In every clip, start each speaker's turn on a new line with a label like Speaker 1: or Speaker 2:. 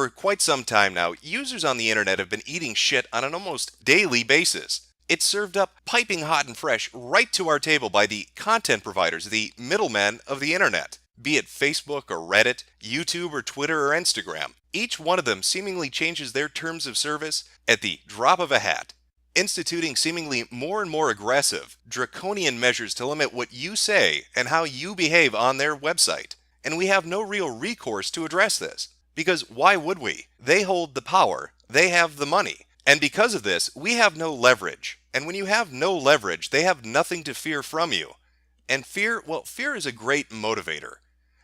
Speaker 1: For quite some time now, users on the internet have been eating shit on an almost daily basis. It's served up piping hot and fresh right to our table by the content providers, the middlemen of the internet. Be it Facebook or Reddit, YouTube or Twitter or Instagram, each one of them seemingly changes their terms of service at the drop of a hat, instituting seemingly more and more aggressive, draconian measures to limit what you say and how you behave on their website. And we have no real recourse to address this. Because why would we? They hold the power, they have the money. And because of this, we have no leverage. And when you have no leverage, they have nothing to fear from you. And fear, well, fear is a great motivator.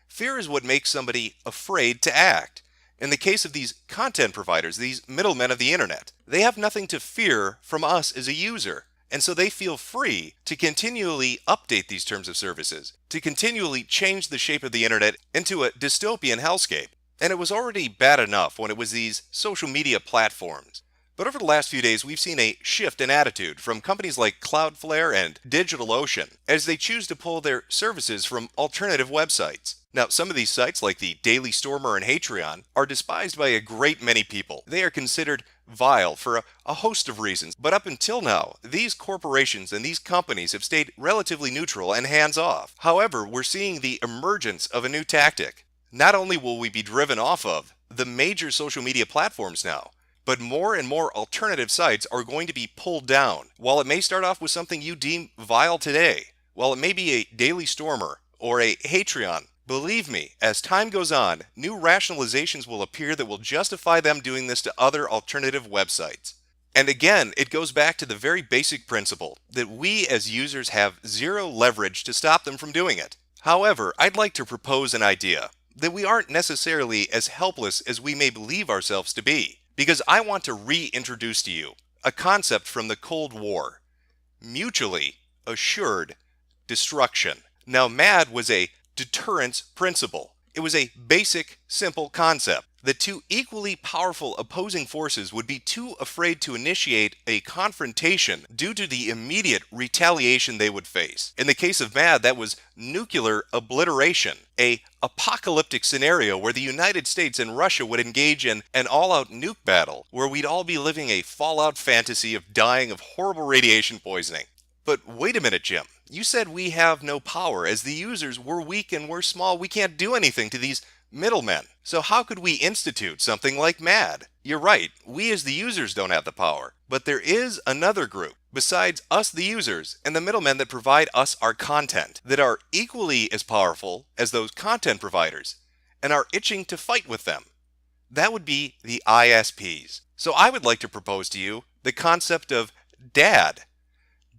Speaker 1: Fear is what makes somebody afraid to act. In the case of these content providers, these middlemen of the internet, they have nothing to fear from us as a user. And so they feel free to continually update these terms of services, to continually change the shape of the internet into a dystopian hellscape. And it was already bad enough when it was these social media platforms. But over the last few days, we've seen a shift in attitude from companies like Cloudflare and DigitalOcean as they choose to pull their services from alternative websites. Now, some of these sites, like the Daily Stormer and Patreon, are despised by a great many people. They are considered vile for a host of reasons. But up until now, these corporations and these companies have stayed relatively neutral and hands-off. However, we're seeing the emergence of a new tactic. Not only will we be driven off of the major social media platforms now, but more and more alternative sites are going to be pulled down. While it may start off with something you deem vile today, while it may be a Daily Stormer or a Patreon, believe me, as time goes on, new rationalizations will appear that will justify them doing this to other alternative websites. And again, it goes back to the very basic principle that we as users have zero leverage to stop them from doing it. However, I'd like to propose an idea that we aren't necessarily as helpless as we may believe ourselves to be. Because I want to reintroduce to you a concept from the Cold War: mutually assured destruction. Now, MAD was a deterrence principle. It was a basic, simple concept that two equally powerful opposing forces would be too afraid to initiate a confrontation due to the immediate retaliation they would face. In the case of MAD, that was nuclear obliteration, a apocalyptic scenario where the United States and Russia would engage in an all-out nuke battle, where we'd all be living a Fallout fantasy of dying of horrible radiation poisoning. But wait a minute, Jim. You said we have no power. As the users, we're weak and we're small. We can't do anything to these middlemen. So how could we institute something like MAD? You're right, we as the users don't have the power. But there is another group, besides us the users and the middlemen that provide us our content, that are equally as powerful as those content providers and are itching to fight with them. That would be the ISPs. So I would like to propose to you the concept of DAD,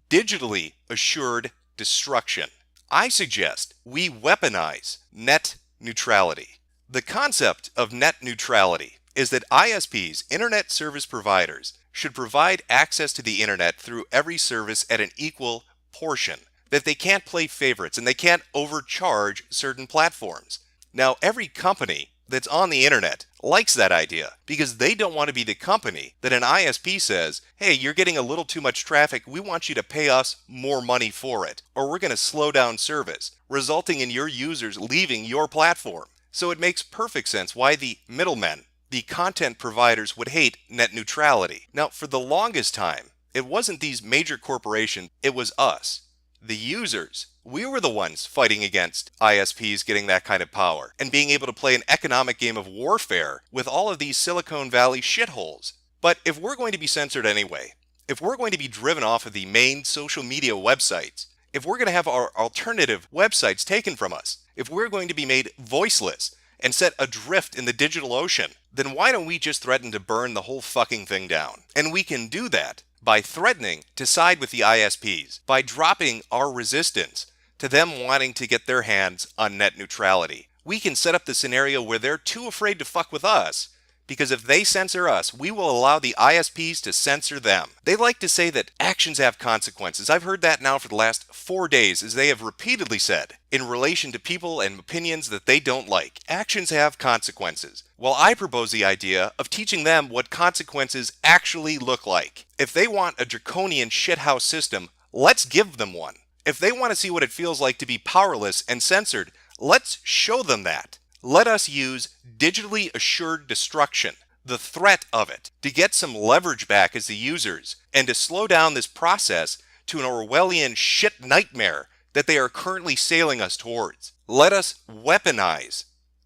Speaker 1: digitally assured destruction. I suggest we weaponize net neutrality. The concept of net neutrality is that ISPs, internet service providers, should provide access to the internet through every service at an equal portion, that they can't play favorites and they can't overcharge certain platforms. Now, every company that's on the internet likes that idea because they don't want to be the company that an ISP says, hey, you're getting a little too much traffic, we want you to pay us more money for it, or we're going to slow down service, resulting in your users leaving your platform. So it makes perfect sense why the middlemen, the content providers, would hate net neutrality. Now, for the longest time, it wasn't these major corporations, it was us, the users. We were the ones fighting against ISPs getting that kind of power and being able to play an economic game of warfare with all of these Silicon Valley shitholes. But if we're going to be censored anyway, if we're going to be driven off of the main social media websites, if we're going to have our alternative websites taken from us, if we're going to be made voiceless and set adrift in the digital ocean, then why don't we just threaten to burn the whole fucking thing down? And we can do that by threatening to side with the ISPs, by dropping our resistance to them wanting to get their hands on net neutrality. We can set up the scenario where they're too afraid to fuck with us, because if they censor us, we will allow the ISPs to censor them. They like to say that actions have consequences. I've heard that now for the last 4 days, as they have repeatedly said, in relation to people and opinions that they don't like. Actions have consequences. Well, I propose the idea of teaching them what consequences actually look like. If they want a draconian shithouse system, let's give them one. If they want to see what it feels like to be powerless and censored, let's show them that. Let us use digitally assured destruction, the threat of it, to get some leverage back as the users and to slow down this process to an Orwellian shit nightmare that they are currently sailing us towards. Let us weaponize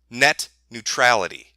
Speaker 1: net neutrality.